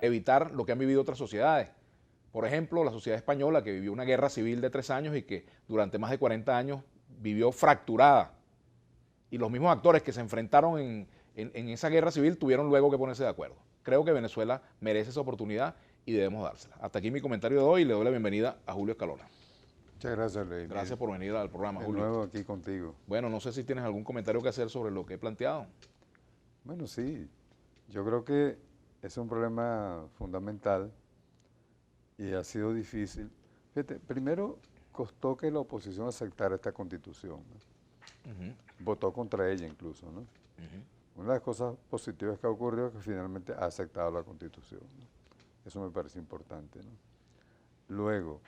evitar lo que han vivido otras sociedades. Por ejemplo, la sociedad española, que vivió una guerra civil de 3 años y que durante más de 40 años vivió fracturada. Y los mismos actores que se enfrentaron en esa guerra civil tuvieron luego que ponerse de acuerdo. Creo que Venezuela merece esa oportunidad y debemos dársela. Hasta aquí mi comentario de hoy y le doy la bienvenida a Julio Escalona. Muchas gracias, Ley. Gracias por venir al programa, De Julio. nuevo aquí contigo. Bueno, no sé si tienes algún comentario que hacer sobre lo que he planteado. Bueno, sí, yo creo que es un problema fundamental y ha sido difícil. Fíjate, primero costó que la oposición aceptara esta constitución, ¿no? Votó contra ella incluso, ¿no? Una de las cosas positivas que ha ocurrido es que finalmente ha aceptado la constitución, ¿no? Eso me parece importante, ¿no? Luego,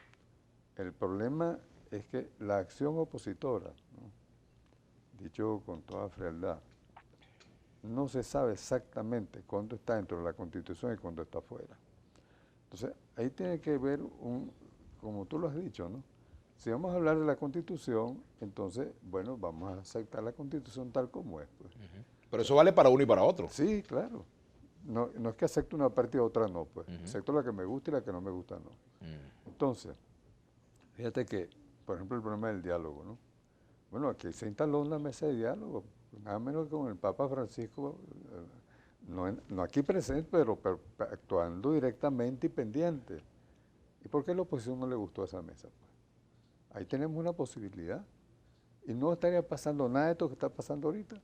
el problema es que la acción opositora, ¿no? Dicho con toda frialdad, no se sabe exactamente cuándo está dentro de la Constitución y cuándo está fuera. Entonces, ahí tiene que ver como tú lo has dicho, ¿no? Si vamos a hablar de la Constitución, entonces, bueno, vamos a aceptar la Constitución tal como es, pues. Pero eso vale para uno y para otro. Sí, claro. No es que acepte una parte y otra no, pues. Acepto la que me gusta y la que no me gusta no. Entonces, fíjate que, por ejemplo, el problema del diálogo, ¿no? Bueno, aquí se instaló una mesa de diálogo, nada menos que con el Papa Francisco, no aquí presente, pero actuando directamente y pendiente. ¿Y por qué a la oposición no le gustó esa mesa? Pues ahí tenemos una posibilidad. Y no estaría pasando nada de esto que está pasando ahorita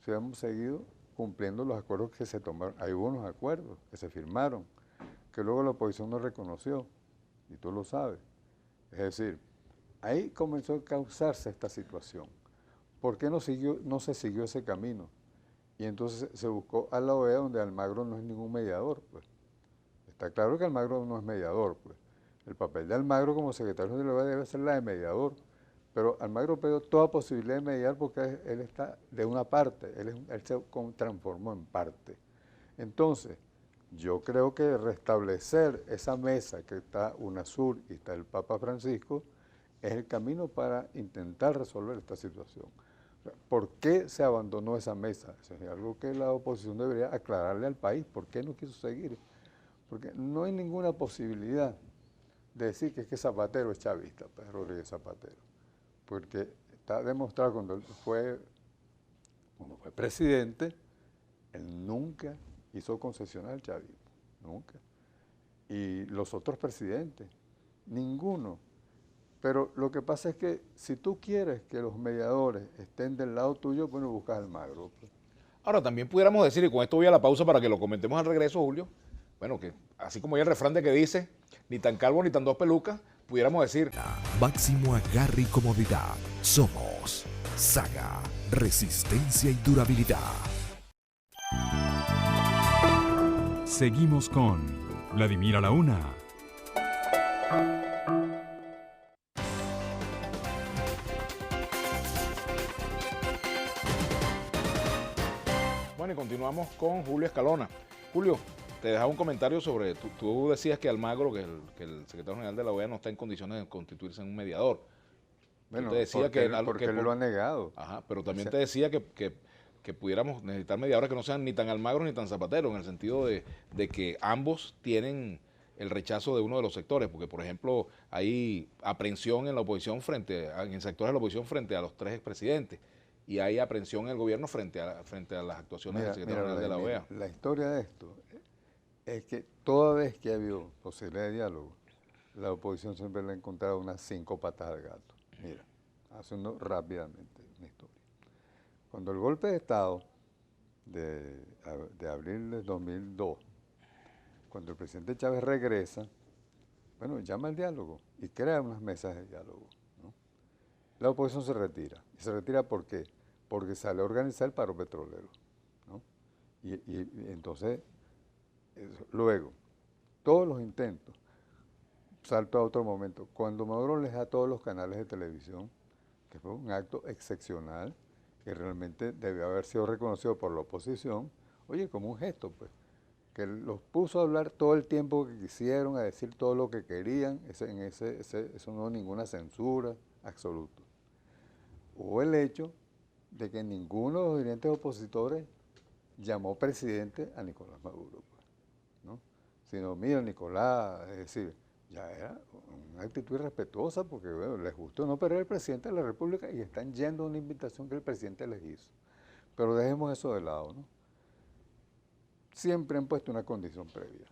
si hubiéramos seguido cumpliendo los acuerdos que se tomaron. Hay unos acuerdos que se firmaron, que luego la oposición no reconoció, y tú lo sabes. Es decir, ahí comenzó a causarse esta situación. ¿Por qué no se siguió ese camino? Y entonces se buscó a la OEA, donde Almagro no es ningún mediador, pues. Está claro que Almagro no es mediador, pues. El papel de Almagro como secretario de la OEA debe ser la de mediador, pero Almagro perdió toda posibilidad de mediar porque él está de una parte, él se transformó en parte. Entonces, yo creo que restablecer esa mesa que está UNASUR y está el Papa Francisco es el camino para intentar resolver esta situación. ¿Por qué se abandonó esa mesa? Eso es algo que la oposición debería aclararle al país. ¿Por qué no quiso seguir? Porque no hay ninguna posibilidad de decir que es que Zapatero es chavista, pues Rodríguez Zapatero. Porque está demostrado cuando fue presidente, él nunca hizo concesionar al chavismo, nunca. Y los otros presidentes, ninguno. Pero lo que pasa es que si tú quieres que los mediadores estén del lado tuyo, bueno, buscas Almagro. Pues. Ahora, también pudiéramos decir, y con esto voy a la pausa para que lo comentemos al regreso, Julio, bueno, que así como hay el refrán de que dice, ni tan calvo ni tan dos pelucas, pudiéramos decir... Máximo agarre y comodidad. Somos Saga, resistencia y durabilidad. Seguimos con Vladimir a la Una. Bueno, y continuamos con Julio Escalona. Julio, te dejaba un comentario sobre, tú decías que Almagro, que el secretario general de la OEA, no está en condiciones de constituirse en un mediador. Bueno, te decía porque él lo ha negado. Ajá, pero también te decía que pudiéramos necesitar mediadores que no sean ni tan Almagro ni tan Zapatero, en el sentido de que ambos tienen el rechazo de uno de los sectores, porque por ejemplo hay aprehensión en la oposición en sectores de la oposición frente a los tres expresidentes, y hay aprehensión en el gobierno frente a las actuaciones del secretario general de la OEA. La historia de esto es que toda vez que ha habido posibilidad de diálogo, la oposición siempre le ha encontrado unas 5 patas al gato. Mira, haciendo rápidamente una historia. Cuando el golpe de Estado de abril de 2002, cuando el presidente Chávez regresa, bueno, llama al diálogo y crea unas mesas de diálogo, ¿no? La oposición se retira. ¿Y se retira por qué? Porque sale a organizar el paro petrolero, ¿no? Y entonces, luego, todos los intentos, salto a otro momento, cuando Maduro les da a todos los canales de televisión, que fue un acto excepcional, que realmente debió haber sido reconocido por la oposición, oye, como un gesto, pues, que los puso a hablar todo el tiempo que quisieron, a decir todo lo que querían, eso no hubo ninguna censura absoluta. Hubo el hecho de que ninguno de los dirigentes opositores llamó presidente a Nicolás Maduro, pues, ¿no? sino mira, Nicolás, es decir, ya era una actitud irrespetuosa porque bueno, les gustó no, pero era el presidente de la República y están yendo a una invitación que el presidente les hizo. Pero dejemos eso de lado, ¿no? Siempre han puesto una condición previa.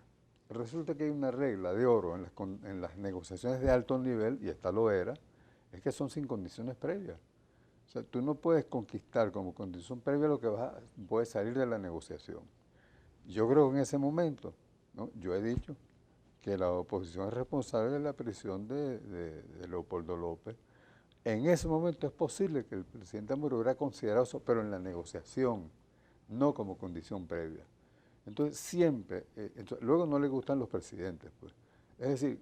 Resulta que hay una regla de oro en las negociaciones de alto nivel, y esta lo era, es que son sin condiciones previas. O sea, tú no puedes conquistar como condición previa lo que puede salir de la negociación. Yo creo que en ese momento, ¿no? Yo he dicho que la oposición es responsable de la prisión de Leopoldo López. En ese momento es posible que el presidente Maduro hubiera considerado eso, pero en la negociación, no como condición previa. Entonces siempre, luego no le gustan los presidentes, pues. Es decir,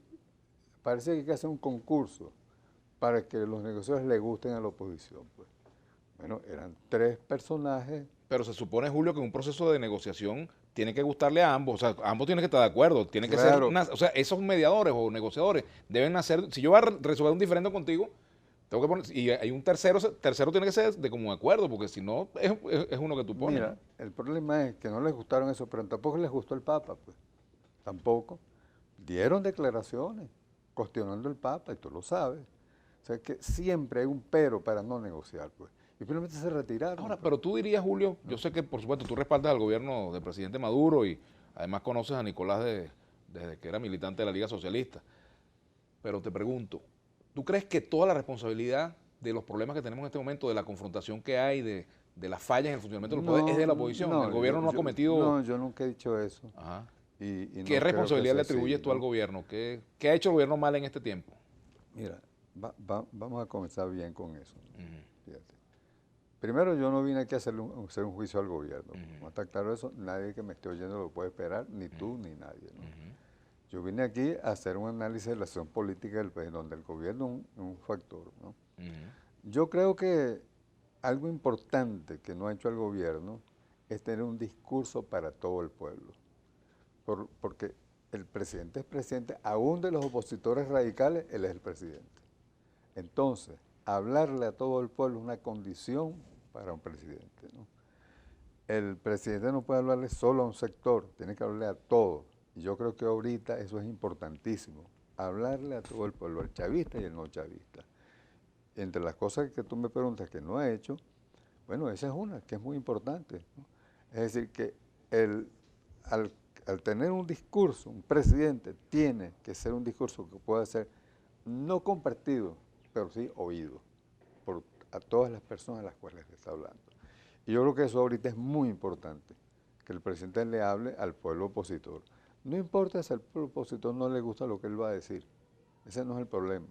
parece que hay que hacer un concurso para que los negociadores le gusten a la oposición, pues. Bueno, eran 3 personajes. Pero se supone, Julio, que en un proceso de negociación tiene que gustarle a ambos, o sea, ambos tienen que estar de acuerdo, tiene que ser, o sea, esos mediadores o negociadores deben hacer, si yo voy a resolver un diferendo contigo, tengo que poner, y hay un tercero tiene que ser de común acuerdo, porque si no, es uno que tú pones. Mira, ¿no? el problema es que no les gustaron eso, pero tampoco les gustó el Papa, pues, tampoco. Dieron declaraciones cuestionando el Papa, y tú lo sabes. O sea, que siempre hay un pero para no negociar, pues. Y finalmente se retiraron. Ahora, pues. pero tú dirías, Julio, yo sé que por supuesto tú respaldas al gobierno del presidente Maduro y además conoces a Nicolás desde que era militante de la Liga Socialista, pero te pregunto, ¿tú crees que toda la responsabilidad de los problemas que tenemos en este momento, de la confrontación que hay, de las fallas en el funcionamiento de los poderes, es de la oposición? No, El gobierno no ha cometido... No, yo nunca he dicho eso. Ajá. Y ¿Qué no responsabilidad le creo que sea atribuyes así, tú al ¿no? gobierno? ¿Qué ha hecho el gobierno mal en este tiempo? Mira, vamos a comenzar bien con eso. Fíjate. Primero, yo no vine aquí a hacer un juicio al gobierno. ¿No está claro eso? Nadie que me esté oyendo lo puede esperar, ni tú ni nadie, ¿no? Yo vine aquí a hacer un análisis de la acción política del país, donde el gobierno es un factor, ¿no? Yo creo que algo importante que no ha hecho el gobierno es tener un discurso para todo el pueblo. Porque el presidente es presidente, aún de los opositores radicales, él es el presidente. Entonces, hablarle a todo el pueblo es una condición para un presidente, ¿no? El presidente no puede hablarle solo a un sector, tiene que hablarle a todos. Y yo creo que ahorita eso es importantísimo, hablarle a todo el pueblo, al chavista y al no chavista. Entre las cosas que tú me preguntas que no ha hecho, bueno, esa es una, que es muy importante, ¿no? Es decir, que al tener un discurso, un presidente tiene que ser un discurso que pueda ser no compartido, pero sí oído a todas las personas a las cuales le está hablando. Y yo creo que eso ahorita es muy importante, que el presidente le hable al pueblo opositor. No importa si al pueblo opositor no le gusta lo que él va a decir, ese no es el problema.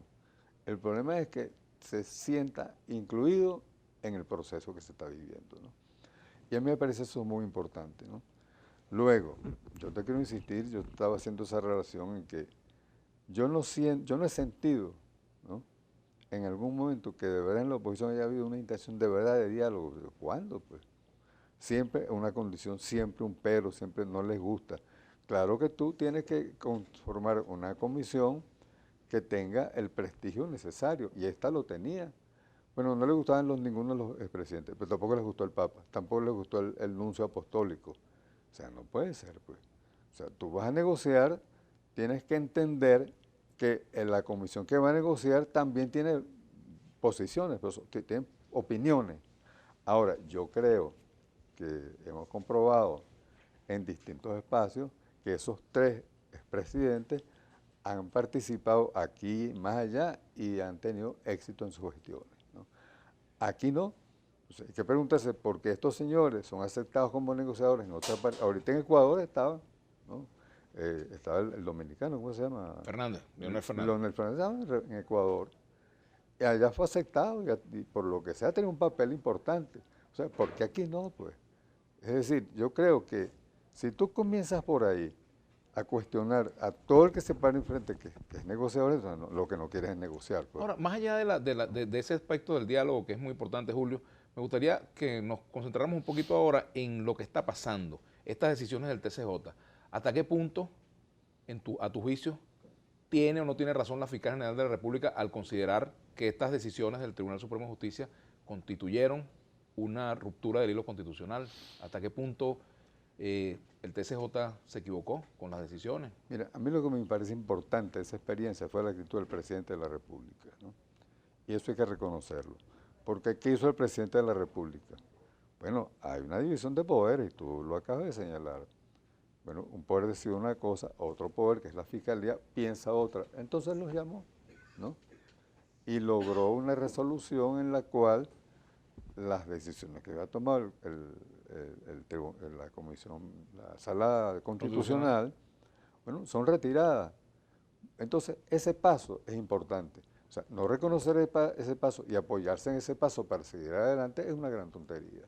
El problema es que se sienta incluido en el proceso que se está viviendo, ¿no? Y a mí me parece eso muy importante, ¿no? Luego, yo te quiero insistir, yo estaba haciendo esa relación en que yo no he sentido, ¿no?, en algún momento que de verdad en la oposición haya habido una intención de verdad de diálogo. ¿Cuándo? Pues siempre una condición, siempre un pero, siempre no les gusta. Claro que tú tienes que conformar una comisión que tenga el prestigio necesario, y esta lo tenía. Bueno, no le gustaban ninguno de los expresidentes, pero tampoco les gustó el Papa, tampoco les gustó el nuncio apostólico. O sea, no puede ser, pues. O sea, tú vas a negociar, tienes que entender que la comisión que va a negociar también tiene posiciones, tiene opiniones. Ahora, yo creo que hemos comprobado en distintos espacios que esos 3 expresidentes han participado aquí, más allá, y han tenido éxito en sus gestiones, ¿no? Aquí no. Entonces, hay que preguntarse por qué estos señores son aceptados como negociadores en otra parte. Ahorita en Ecuador estaban, ¿no? Estaba el dominicano, ¿cómo se llama? Fernández, Leonel Fernández. Leonel Fernández estaba en Ecuador. Y allá fue aceptado y por lo que sea tenía un papel importante. O sea, ¿por qué aquí no? Pues. Es decir, yo creo que si tú comienzas por ahí a cuestionar a todo el que se para enfrente, que es negociador, lo que no quieres es negociar. Pues. Ahora, más allá de ese aspecto del diálogo, que es muy importante, Julio, me gustaría que nos concentráramos un poquito ahora en lo que está pasando, estas decisiones del TCJ. ¿Hasta qué punto, a tu juicio, tiene o no tiene razón la Fiscalía General de la República al considerar que estas decisiones del Tribunal Supremo de Justicia constituyeron una ruptura del hilo constitucional? ¿Hasta qué punto ¿El TCJ se equivocó con las decisiones? Mira, a mí lo que me parece importante de esa experiencia fue la actitud del presidente de la República, ¿no? Y eso hay que reconocerlo. Porque ¿qué hizo el presidente de la República? Bueno, hay una división de poderes y tú lo acabas de señalar. Bueno, un poder decide una cosa, otro poder, que es la Fiscalía, piensa otra. Entonces los llamó, ¿no? Y logró una resolución en la cual las decisiones que había tomado la comisión, la sala constitucional, bueno, son retiradas. Entonces, ese paso es importante. O sea, no reconocer ese paso y apoyarse en ese paso para seguir adelante es una gran tontería.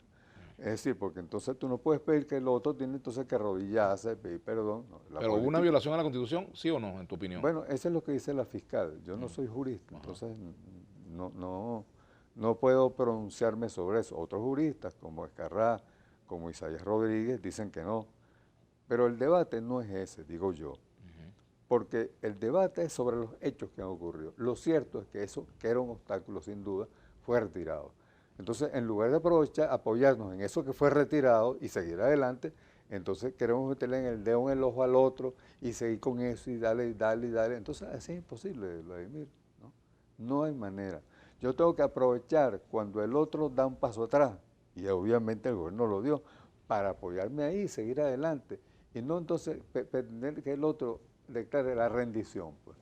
Es decir, porque entonces tú no puedes pedir que el otro tiene entonces que arrodillarse, pedir perdón. No, ¿Pero hubo una violación a la Constitución, sí o no, en tu opinión? Bueno, eso es lo que dice la fiscal. Yo no soy jurista, entonces no puedo pronunciarme sobre eso. Otros juristas, como Escarrá, como Isaías Rodríguez, dicen que no. Pero el debate no es ese, digo yo. Porque el debate es sobre los hechos que han ocurrido. Lo cierto es que eso, que era un obstáculo sin duda, fue retirado. Entonces, en lugar de apoyarnos en eso que fue retirado y seguir adelante, entonces queremos meterle en el dedo en el ojo al otro y seguir con eso y darle y darle y darle. Entonces, así es imposible, Vladimir, ¿no? No hay manera. Yo tengo que aprovechar cuando el otro da un paso atrás, y obviamente el gobierno lo dio, para apoyarme ahí y seguir adelante. Y no entonces pretender que el otro declare la rendición, pues.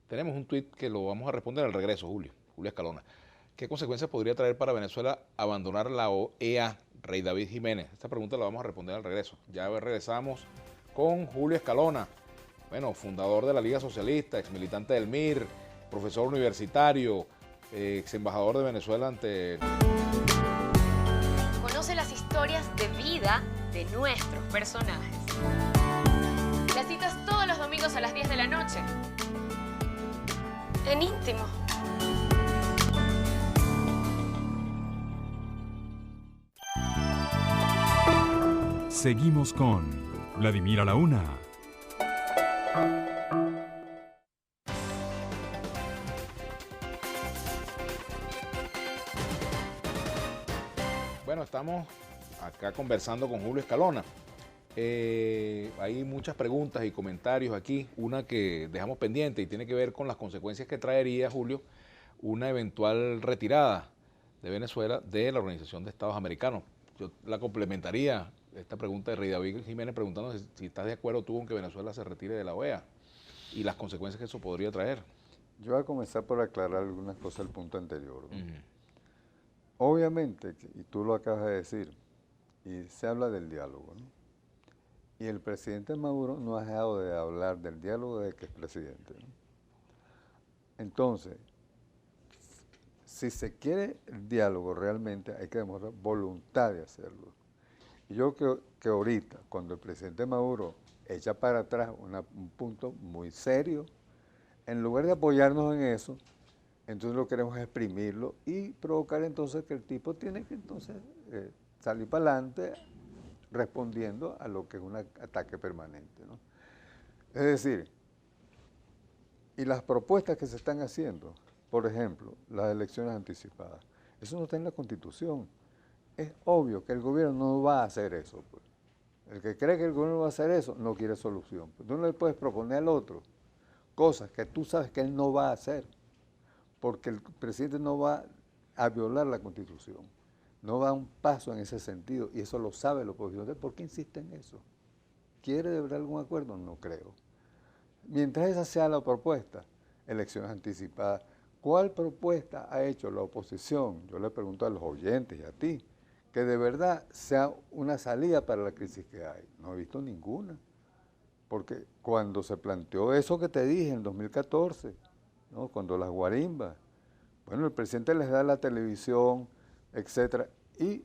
Tenemos un tuit que lo vamos a responder al regreso, Julio Escalona. ¿Qué consecuencias podría traer para Venezuela abandonar la OEA, Rey David Jiménez? Esta pregunta la vamos a responder al regreso. Ya regresamos con Julio Escalona, bueno, fundador de la Liga Socialista, ex militante del MIR, profesor universitario, ex embajador de Venezuela ante... Conoce las historias de vida de nuestros personajes. Las citas todos los domingos a las 10 de la noche. En Íntimo. Seguimos con Vladimir a la Una. Bueno, estamos acá conversando con Julio Escalona. Hay muchas preguntas y comentarios aquí. Una que dejamos pendiente y tiene que ver con las consecuencias que traería, Julio, una eventual retirada de Venezuela de la Organización de Estados Americanos. Yo la complementaría, esta pregunta de Rey David Jiménez, preguntando si estás de acuerdo tú con que Venezuela se retire de la OEA y las consecuencias que eso podría traer. Yo voy a comenzar por aclarar algunas cosas del punto anterior, ¿no? Obviamente, y tú lo acabas de decir, y se habla del diálogo, ¿no? Y el presidente Maduro no ha dejado de hablar del diálogo desde que es presidente, ¿no? Entonces, si se quiere el diálogo realmente, hay que demostrar voluntad de hacerlo. Y yo creo que ahorita, cuando el presidente Maduro echa para atrás un punto muy serio, en lugar de apoyarnos en eso, entonces lo queremos exprimirlo y provocar entonces que el tipo tiene que entonces salir para adelante respondiendo a lo que es un ataque permanente, ¿no? Es decir, y las propuestas que se están haciendo, por ejemplo, las elecciones anticipadas, eso no está en la Constitución. Es obvio que el gobierno no va a hacer eso, pues. El que cree que el gobierno va a hacer eso no quiere solución. Pues tú no le puedes proponer al otro cosas que tú sabes que él no va a hacer, porque el presidente no va a violar la Constitución, no va a un paso en ese sentido, y eso lo sabe la oposición. ¿Por qué insiste en eso? ¿Quiere de verdad algún acuerdo? No creo. Mientras esa sea la propuesta, elecciones anticipadas, ¿cuál propuesta ha hecho la oposición? Yo le pregunto a los oyentes y a ti, que de verdad sea una salida para la crisis que hay. No he visto ninguna. Porque cuando se planteó eso que te dije en 2014, ¿no? Cuando las guarimbas, bueno, el presidente les da la televisión, etcétera, y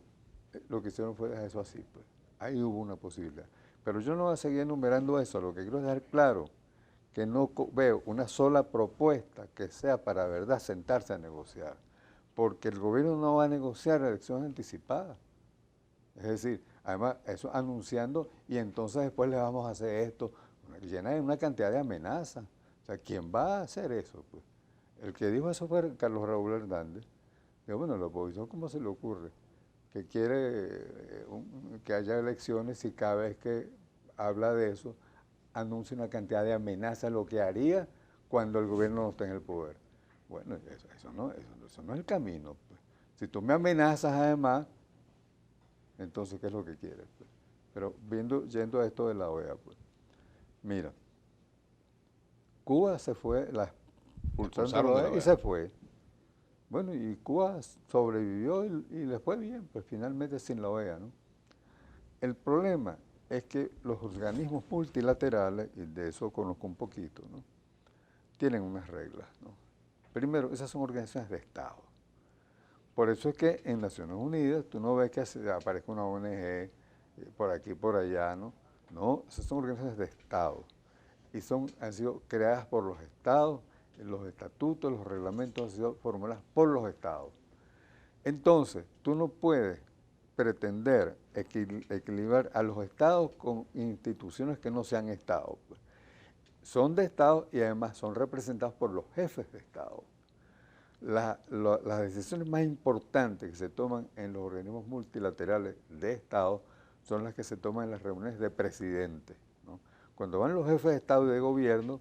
lo que hicieron fue dejar eso así, pues. Ahí hubo una posibilidad. Pero yo no voy a seguir enumerando eso, lo que quiero es dejar claro que no veo una sola propuesta que sea para verdad sentarse a negociar, porque el gobierno no va a negociar elecciones anticipadas. Es decir, además, eso anunciando, y entonces después le vamos a hacer esto, llena de una cantidad de amenazas. O sea, ¿quién va a hacer eso? Pues el que dijo eso fue Carlos Raúl Hernández. Digo, bueno, la oposición, ¿cómo se le ocurre? que quiere que haya elecciones y cada vez que habla de eso, anuncia una cantidad de amenazas, lo que haría cuando el gobierno no esté en el poder. Bueno, eso no es el camino. Pues. Si tú me amenazas además, entonces, ¿qué es lo que quieres? Pues? Pero yendo a esto de la OEA, pues, mira, Cuba se fue, la expulsaron de la OEA y se fue. Bueno, y Cuba sobrevivió y le fue bien, pues finalmente sin la OEA, ¿no? El problema es que los organismos multilaterales, y de eso conozco un poquito, ¿no? Tienen unas reglas, ¿no? Primero, esas son organizaciones de Estado. Por eso es que en Naciones Unidas tú no ves que aparezca una ONG por aquí, por allá, ¿no? No, esas son organizaciones de Estado y han sido creadas por los Estados, los estatutos, los reglamentos han sido formulados por los Estados. Entonces, tú no puedes pretender equilibrar a los Estados con instituciones que no sean Estados. Pues. Son de Estado y además son representados por los jefes de Estado. Las decisiones más importantes que se toman en los organismos multilaterales de Estado son las que se toman en las reuniones de presidentes, ¿no? Cuando van los jefes de Estado y de gobierno,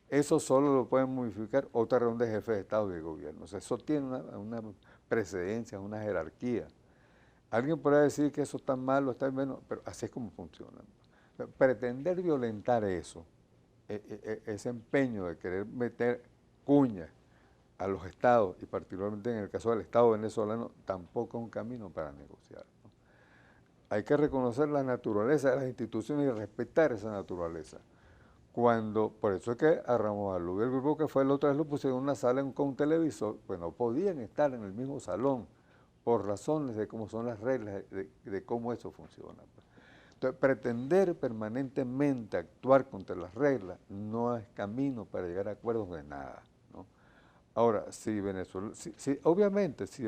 eso solo lo pueden modificar otra reunión de jefes de Estado y de gobierno. O sea, eso tiene una precedencia, una jerarquía. Alguien podrá decir que eso está mal o está bien, pero así es como funciona. Pretender violentar eso, ese empeño de querer meter cuñas a los estados, y particularmente en el caso del Estado venezolano, tampoco es un camino para negociar, ¿no? Hay que reconocer la naturaleza de las instituciones y respetar esa naturaleza. Por eso es que a Ramos Alú y el grupo que fue la otra vez lo pusieron en una sala con un televisor, pues no podían estar en el mismo salón por razones de cómo son las reglas, de cómo eso funciona. Entonces, pretender permanentemente actuar contra las reglas no es camino para llegar a acuerdos de nada, ¿no? Ahora, si Venezuela, obviamente, si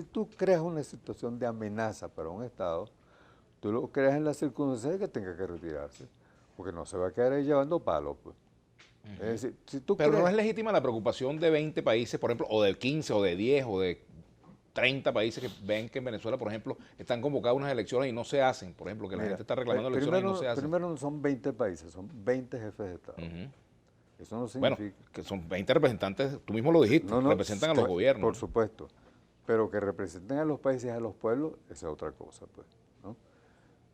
tú creas una situación de amenaza para un Estado, tú lo creas en las circunstancias de que tenga que retirarse, porque no se va a quedar ahí llevando palos, pues. Es decir, pero no es legítima la preocupación de 20 países, por ejemplo, o de 15, o de 10, o de 30 países que ven que en Venezuela, por ejemplo, están convocadas unas elecciones y no se hacen, por ejemplo, que la gente está reclamando elecciones y no se hacen. Primero no son 20 países, son 20 jefes de Estado. Eso no significa... Bueno, que son 20 representantes, tú mismo lo dijiste, representan a los gobiernos. Por supuesto, pero que representen a los países y a los pueblos, esa es otra cosa, pues, ¿no?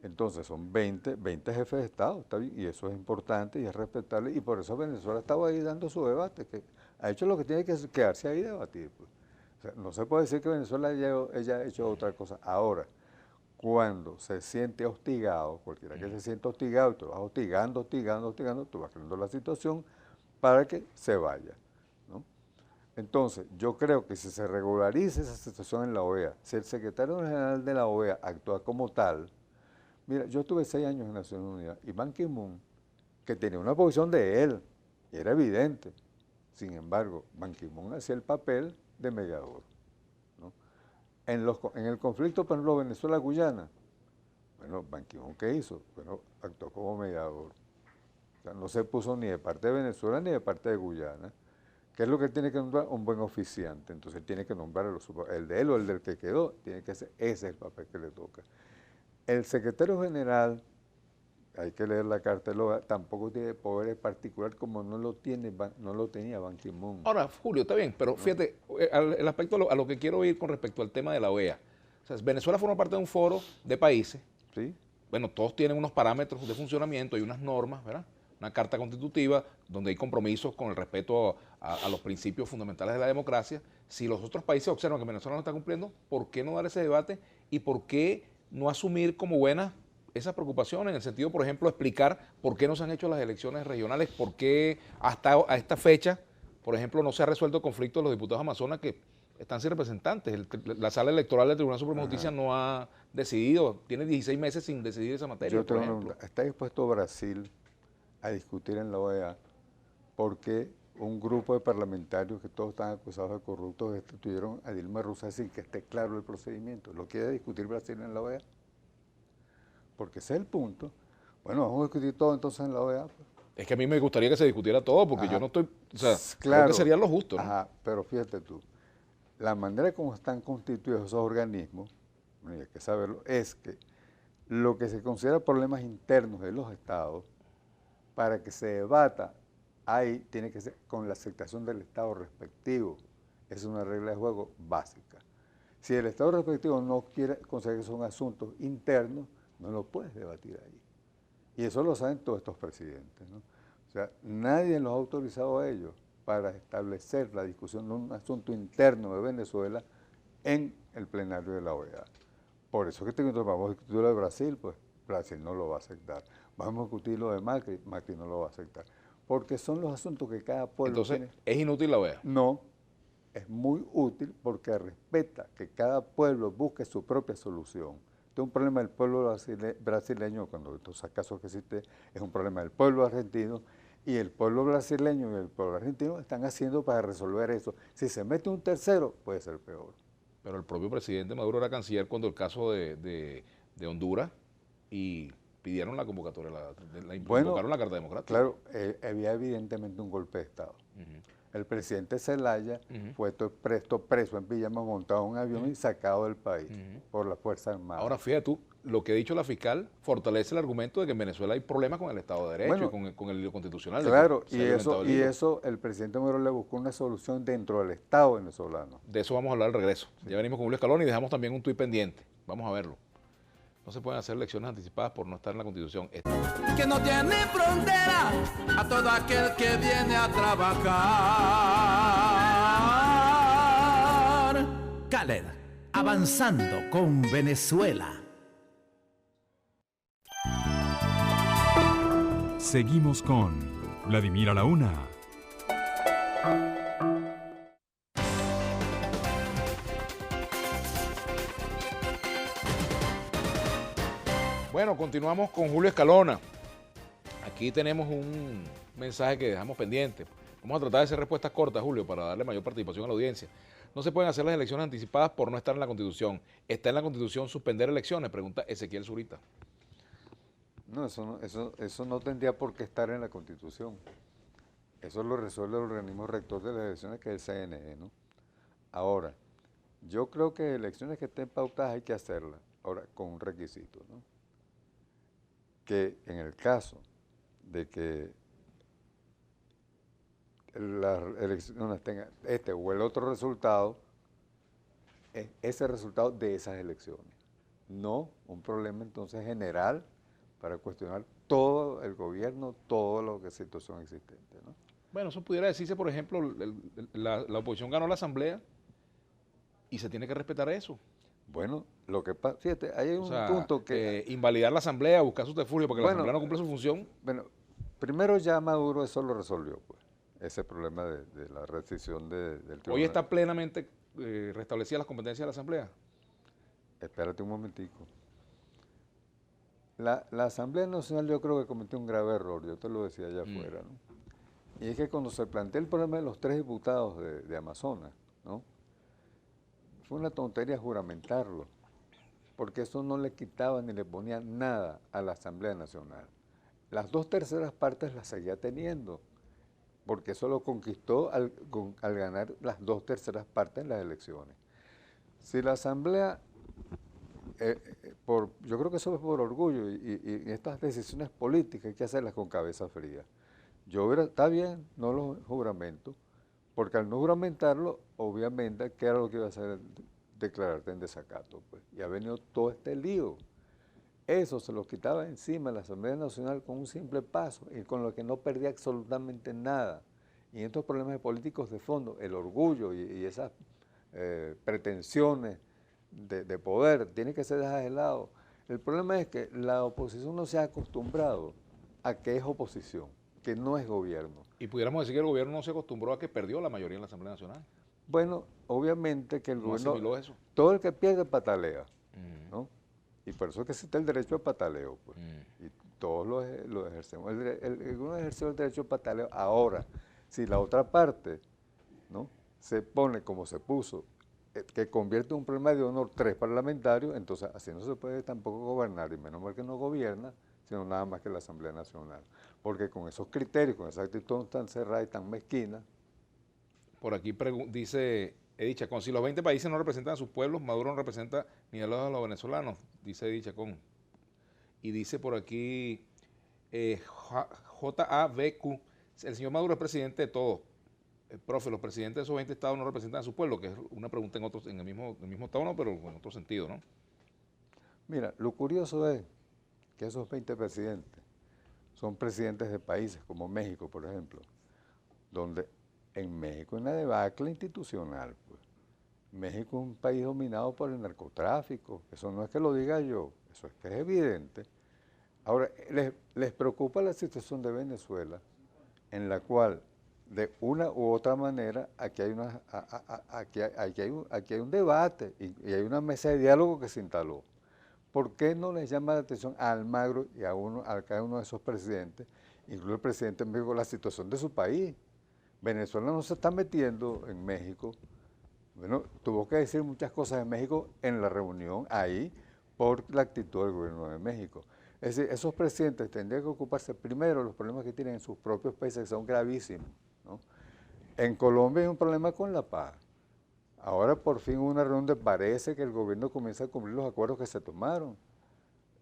Entonces son 20 jefes de Estado, está bien, y eso es importante y es respetable, y por eso Venezuela estaba ahí dando su debate, que ha hecho lo que tiene que quedarse ahí y debatir, pues. O sea, no se puede decir que Venezuela ella ha hecho otra cosa. Ahora, cuando se siente hostigado, cualquiera que se sienta hostigado, y tú vas hostigando, tú vas creando la situación para que se vaya, ¿no? Entonces, yo creo que si se regulariza esa situación en la OEA, si el secretario general de la OEA actúa como tal, mira, yo estuve 6 años en Naciones Unidas y Ban Ki-moon, que tenía una posición de él, y era evidente, sin embargo, Ban Ki-moon hacía el papel de mediador, ¿no? En el conflicto, por ejemplo, Venezuela-Guyana, bueno, Ban Ki-moon, ¿qué hizo? Bueno, actuó como mediador. O sea, no se puso ni de parte de Venezuela ni de parte de Guyana. ¿Qué es lo que tiene que nombrar? Un buen oficiante. Entonces tiene que nombrar el de él o el del que quedó. Tiene que ser, ese es el papel que le toca. El secretario general, hay que leer la carta de la OEA, tampoco tiene poderes particulares como no lo tenía Ban Ki-moon. Ahora, Julio, está bien, pero fíjate, el aspecto a lo que quiero ir con respecto al tema de la OEA. O sea, Venezuela forma parte de un foro de países. ¿Sí? Bueno, todos tienen unos parámetros de funcionamiento y unas normas, ¿verdad? Una carta constitutiva donde hay compromisos con el respeto a los principios fundamentales de la democracia. Si los otros países observan que Venezuela no está cumpliendo, ¿por qué no dar ese debate? ¿Y por qué no asumir como buenas esas preocupaciones? En el sentido, por ejemplo, explicar por qué no se han hecho las elecciones regionales, por qué hasta a esta fecha, por ejemplo, no se ha resuelto el conflicto de los diputados amazonas que están sin representantes. La sala electoral del Tribunal Supremo de Justicia no ha decidido, tiene 16 meses sin decidir esa materia. Yo tengo una pregunta. ¿Está dispuesto Brasil a discutir en la OEA por qué un grupo de parlamentarios que todos están acusados de corruptos destituyeron a Dilma Rousseff sin que esté claro el procedimiento? ¿Lo quiere discutir Brasil en la OEA? Porque ese es el punto. Bueno, vamos a discutir todo entonces en la OEA. Pues. Es que a mí me gustaría que se discutiera todo, porque yo no estoy, o sea, claro, creo que sería lo justo, ¿no? Pero fíjate tú, la manera como están constituidos esos organismos bueno, y hay que saberlo, es que lo que se considera problemas internos de los estados, para que se debata, ahí tiene que ser con la aceptación del estado respectivo. Es una regla de juego básica. Si el estado respectivo no quiere considerar que son asuntos internos, no lo puedes debatir ahí. Y eso lo saben todos estos presidentes, ¿no? O sea, nadie los ha autorizado a ellos para establecer la discusión de un asunto interno de Venezuela en el plenario de la OEA. Por eso que vamos a discutir lo de Brasil, pues Brasil no lo va a aceptar. Vamos a discutir lo de Macri, Macri no lo va a aceptar. Porque son los asuntos que cada pueblo Entonces, tiene. ¿es inútil la OEA? No, es muy útil porque respeta que cada pueblo busque su propia solución. Este es un problema del pueblo brasileño, cuando estos casos que existe, es un problema del pueblo argentino, y el pueblo brasileño y el pueblo argentino están haciendo para resolver eso. Si se mete un tercero, puede ser peor. Pero el propio presidente Maduro era canciller cuando el caso de Honduras y pidieron la convocatoria, invocaron la Carta Democrática. Claro, había evidentemente un golpe de Estado. El presidente Zelaya fue preso en pijama, montado en un avión y sacado del país por la Fuerza Armada. Ahora, fíjate tú, lo que ha dicho la fiscal fortalece el argumento de que en Venezuela hay problemas con el Estado de Derecho y con el hilo constitucional. Claro, y eso el presidente Maduro le buscó una solución dentro del Estado venezolano. De eso vamos a hablar al regreso. Sí. Ya venimos con Julio Escalón y dejamos también un tuit pendiente. Vamos a verlo. No se pueden hacer elecciones anticipadas por no estar en la Constitución. Que no tiene frontera a todo aquel que viene a trabajar. Khaled, avanzando con Venezuela. Seguimos con Vladimir a la Una. Bueno, continuamos con Julio Escalona. Aquí tenemos un mensaje que dejamos pendiente. Vamos a tratar de hacer respuestas cortas, Julio, para darle mayor participación a la audiencia. No se pueden hacer las elecciones anticipadas por no estar en la Constitución. ¿Está en la Constitución suspender elecciones? Pregunta Ezequiel Zurita. No, eso no tendría por qué estar en la Constitución. Eso lo resuelve el organismo rector de las elecciones, que es el CNE, ¿no? Ahora, yo creo que elecciones que estén pautadas hay que hacerlas, ahora con un requisito, ¿no? Que en el caso de que las elecciones tengan este o el otro resultado, es ese resultado de esas elecciones, no un problema entonces general para cuestionar todo el gobierno, todo lo que es situación existente, ¿no? Bueno, eso pudiera decirse, por ejemplo, la oposición ganó la asamblea y se tiene que respetar eso. Bueno, lo que pasa, fíjate, hay un punto que... invalidar la asamblea, buscar subterfugio porque la asamblea no cumple su función. Bueno, primero ya Maduro eso lo resolvió, pues, ese problema de la restricción del tribunal. Hoy está plenamente restablecidas las competencias de la asamblea. Espérate un momentico. La Asamblea Nacional yo creo que cometió un grave error, yo te lo decía allá afuera, ¿no? Y es que cuando se plantea el problema de los 3 diputados de Amazonas, ¿no? Fue una tontería juramentarlo, porque eso no le quitaba ni le ponía nada a la Asamblea Nacional. Las 2/3 partes las seguía teniendo, porque eso lo conquistó al ganar las 2/3 partes en las elecciones. Si la Asamblea, yo creo que eso es por orgullo, y estas decisiones políticas hay que hacerlas con cabeza fría. Está bien, no lo juramento, porque al no juramentarlo, obviamente, ¿qué era lo que iba a hacer? Declararte en desacato, pues. Y ha venido todo este lío. Eso se lo quitaba encima la Asamblea Nacional con un simple paso, y con lo que no perdía absolutamente nada. Y estos problemas políticos de fondo, el orgullo y esas pretensiones de poder, tienen que ser dejadas de lado. El problema es que la oposición no se ha acostumbrado a que es oposición, que no es gobierno. Y pudiéramos decir que el gobierno no se acostumbró a que perdió la mayoría en la Asamblea Nacional. Bueno, obviamente que el No gobierno, asimiló eso. todo el que pierde patalea, ¿no? Y por eso es que existe el derecho al pataleo, pues. Y todos lo ejercemos. Uno ejerció el derecho al pataleo. Ahora, si la otra parte, ¿no?, se pone como se puso, que convierte un problema de honor 3 parlamentarios, entonces así no se puede tampoco gobernar, y menos mal que no gobierna, sino nada más que la Asamblea Nacional. Porque con esos criterios, con esa actitud tan cerrada y tan mezquina. Por aquí dice Eddie Chacón, si los 20 países no representan a sus pueblos, Maduro no representa ni a los venezolanos, dice Eddie Chacón. Y dice por aquí JABQ, el señor Maduro es presidente de todos. Profe, los presidentes de esos 20 estados no representan a su pueblo, que es una pregunta en el mismo tono, pero en otro sentido, ¿no? Mira, lo curioso es que esos 20 presidentes son presidentes de países como México, por ejemplo, donde en México hay una debacle institucional. Pues. México es un país dominado por el narcotráfico, eso no es que lo diga yo, eso es que es evidente. Ahora, les preocupa la situación de Venezuela, en la cual, de una u otra manera, aquí hay un debate y hay una mesa de diálogo que se instaló. ¿Por qué no les llama la atención a Almagro y a cada uno de esos presidentes, incluso el presidente de México, la situación de su país? Venezuela no se está metiendo en México. Bueno, tuvo que decir muchas cosas de México en la reunión ahí por la actitud del gobierno de México. Es decir, esos presidentes tendrían que ocuparse primero de los problemas que tienen en sus propios países, que son gravísimos, ¿no? En Colombia hay un problema con la paz. Ahora por fin hubo una reunión donde parece que el gobierno comienza a cumplir los acuerdos que se tomaron.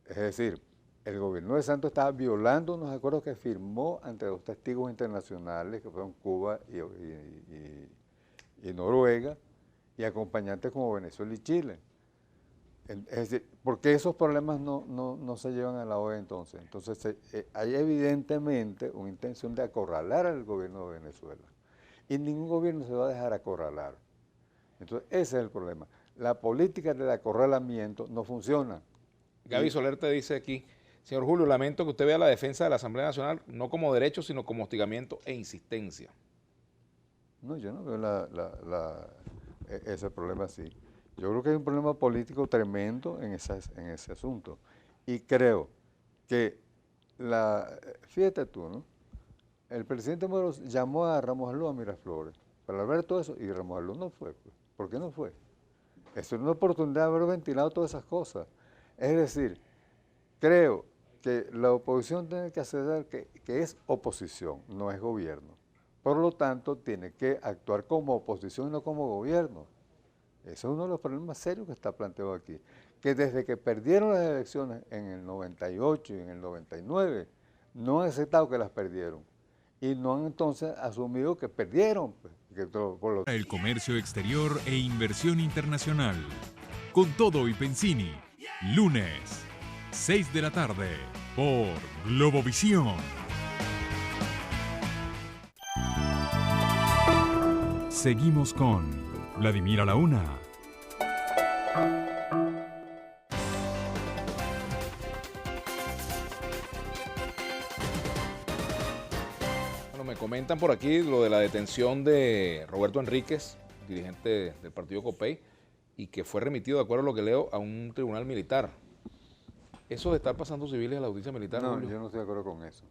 Es decir, el gobierno de Santos estaba violando unos acuerdos que firmó ante dos testigos internacionales, que fueron Cuba y Noruega, y acompañantes como Venezuela y Chile. Es decir, ¿por qué esos problemas no se llevan a la OEA entonces? Entonces hay evidentemente una intención de acorralar al gobierno de Venezuela. Y ningún gobierno se va a dejar acorralar. Entonces ese es el problema. La política del acorralamiento no funciona. Gaby Soler te dice aquí, señor Julio, lamento que usted vea la defensa de la Asamblea Nacional no como derecho, sino como hostigamiento e insistencia. No, yo no veo ese problema así. Yo creo que hay un problema político tremendo en ese asunto. Y creo que, fíjate tú, ¿no? El presidente Moros llamó a Ramos Alú a Miraflores para ver todo eso y Ramos Alú no fue. Pues. ¿Por qué no fue? Eso es una oportunidad de haber ventilado todas esas cosas. Es decir, creo que la oposición tiene que aceptar que es oposición, no es gobierno. Por lo tanto, tiene que actuar como oposición y no como gobierno. Ese es uno de los problemas serios que está planteado aquí. Que desde que perdieron las elecciones en el 98 y en el 99, no han aceptado que las perdieron. Y no han entonces asumido que perdieron. El comercio exterior e inversión internacional. Con Todo y Pensini. Lunes, 6 de la tarde, por Globovisión. Seguimos con Vladimir a la Una. Bueno, me comentan por aquí lo de la detención de Roberto Enríquez, dirigente del partido COPEI, y que fue remitido, de acuerdo a lo que leo, a un tribunal militar. ¿Eso de estar pasando civiles a la justicia militar? No, Julio? yo no estoy de acuerdo con eso.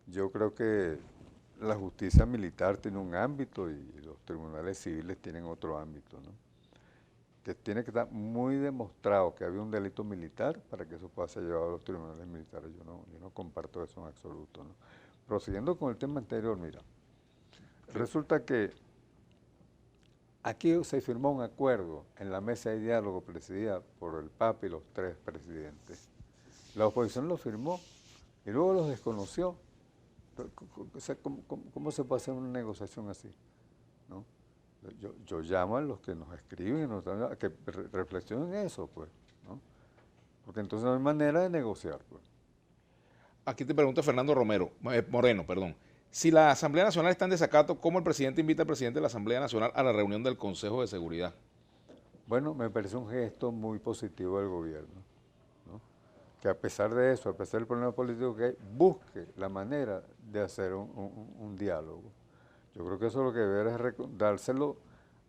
Yo creo que la justicia militar tiene un ámbito y los tribunales civiles tienen otro ámbito, ¿no? Que tiene que estar muy demostrado que había un delito militar para que eso pueda ser llevado a los tribunales militares. Yo no comparto eso en absoluto, ¿no? Prosiguiendo con el tema anterior, mira, resulta que aquí se firmó un acuerdo en la mesa de diálogo presidida por el Papa y los 3 presidentes. La oposición lo firmó y luego los desconoció. ¿Cómo se puede hacer una negociación así? ¿No? Yo llamo a los que nos escriben a que reflexionen eso, pues, ¿no? Porque entonces no hay manera de negociar, pues. Aquí te pregunta Fernando Moreno, perdón. Si la Asamblea Nacional está en desacato, ¿cómo el presidente invita al presidente de la Asamblea Nacional a la reunión del Consejo de Seguridad? Bueno, me parece un gesto muy positivo del gobierno, ¿no? Que a pesar de eso, a pesar del problema político que hay, busque la manera de hacer un diálogo. Yo creo que eso lo que debe es dárselo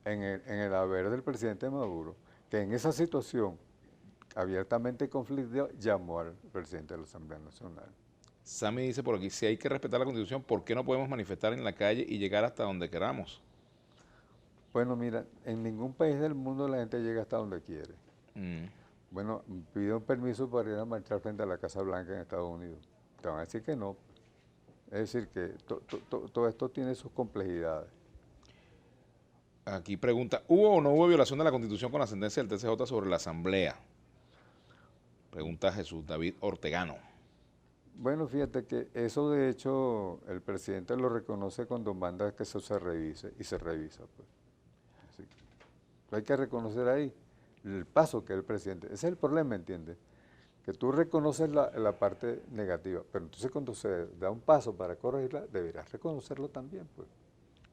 en el haber del presidente Maduro, que en esa situación abiertamente conflictiva llamó al presidente de la Asamblea Nacional. Sammy dice por aquí, si hay que respetar la Constitución, ¿por qué no podemos manifestar en la calle y llegar hasta donde queramos? Bueno, mira, en ningún país del mundo la gente llega hasta donde quiere. Bueno, pide un permiso para ir a marchar frente a la Casa Blanca en Estados Unidos. Te van a decir que no. Es decir, que todo esto tiene sus complejidades. Aquí pregunta, ¿hubo o no hubo violación de la Constitución con la sentencia del TCJ sobre la Asamblea? Pregunta Jesús David Ortegano. Bueno, fíjate que eso de hecho el presidente lo reconoce cuando manda que eso se revise y se revisa. Pues. Así que hay que reconocer ahí el paso que el presidente. Ese es el problema, ¿entiendes? Que tú reconoces la parte negativa, pero entonces cuando se da un paso para corregirla, deberás reconocerlo también. Pues.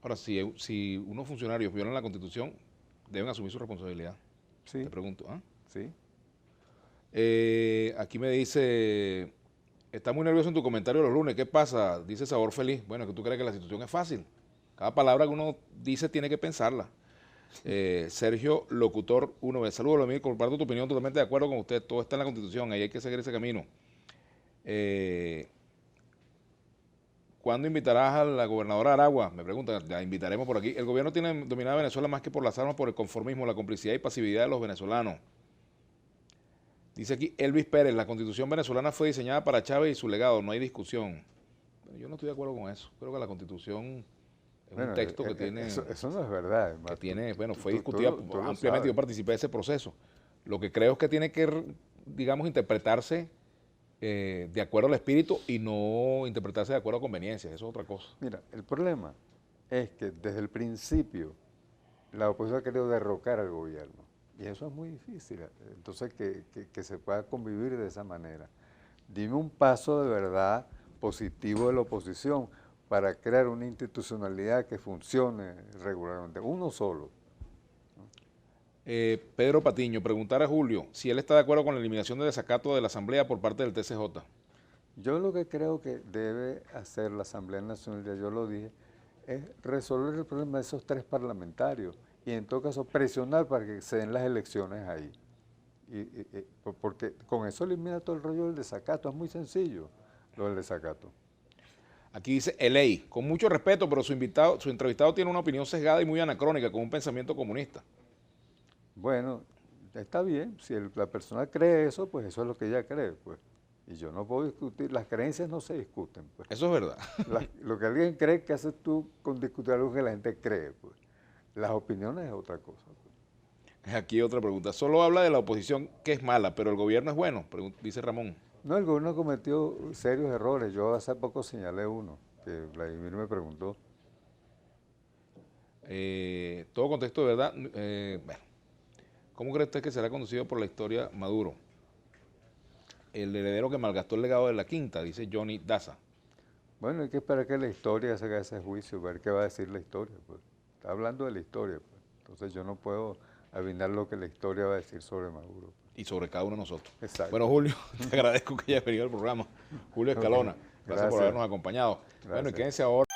Ahora, si unos funcionarios violan la Constitución, deben asumir su responsabilidad. Sí. Te pregunto, ¿ah? Sí. Aquí me dice, está muy nervioso en tu comentario los lunes, ¿qué pasa? Dice Sabor Feliz. Bueno, es que tú crees que la situación es fácil. Cada palabra que uno dice tiene que pensarla. Sergio Locutor 1B, saludos amigo, comparto tu opinión, totalmente de acuerdo con usted, todo está en la Constitución, ahí hay que seguir ese camino. ¿Cuándo invitarás a la gobernadora Aragua? Me preguntan, la invitaremos por aquí. El gobierno tiene dominada a Venezuela más que por las armas, por el conformismo, la complicidad y pasividad de los venezolanos. Dice aquí Elvis Pérez, la Constitución venezolana fue diseñada para Chávez y su legado, no hay discusión. Pero yo no estoy de acuerdo con eso, creo que la Constitución es un texto que tiene... Eso no es verdad. Hermano. Que tiene, bueno, fue discutida ampliamente, yo participé de ese proceso. Lo que creo es que tiene que, digamos, interpretarse de acuerdo al espíritu y no interpretarse de acuerdo a conveniencias, eso es otra cosa. Mira, el problema es que desde el principio la oposición ha querido derrocar al gobierno y eso es muy difícil, entonces que se pueda convivir de esa manera. Dime un paso de verdad positivo de la oposición para crear una institucionalidad que funcione regularmente, uno solo. Pedro Patiño, preguntar a Julio si él está de acuerdo con la eliminación del desacato de la Asamblea por parte del TCJ. Yo lo que creo que debe hacer la Asamblea Nacional, ya yo lo dije, es resolver el problema de esos 3 parlamentarios y en todo caso presionar para que se den las elecciones ahí. Porque con eso elimina todo el rollo del desacato, es muy sencillo lo del desacato. Aquí dice Eley, con mucho respeto, pero su entrevistado tiene una opinión sesgada y muy anacrónica, con un pensamiento comunista. Bueno, está bien, si la persona cree eso, pues eso es lo que ella cree, pues. Y yo no puedo discutir, las creencias no se discuten, pues. Eso es verdad. Lo que alguien cree, ¿qué haces tú con discutir algo que la gente cree, pues? Las opiniones es otra cosa. Pues. Aquí otra pregunta, solo habla de la oposición que es mala, pero el gobierno es bueno, dice Ramón. No, el gobierno cometió serios errores, yo hace poco señalé uno, que Vladimir me preguntó. Todo contexto de verdad, bueno. ¿Cómo cree usted que será conducido por la historia Maduro? El heredero que malgastó el legado de la quinta, dice Johnny Daza. Bueno, hay que esperar que la historia se haga ese juicio, ver qué va a decir la historia. Pues. Está hablando de la historia, pues. Entonces yo no puedo adivinar lo que la historia va a decir sobre Maduro. Y sobre cada uno de nosotros. Exacto. Bueno, Julio, te agradezco que hayas venido al programa. Julio Escalona, gracias por habernos acompañado. Gracias. Bueno, y quédense ahora.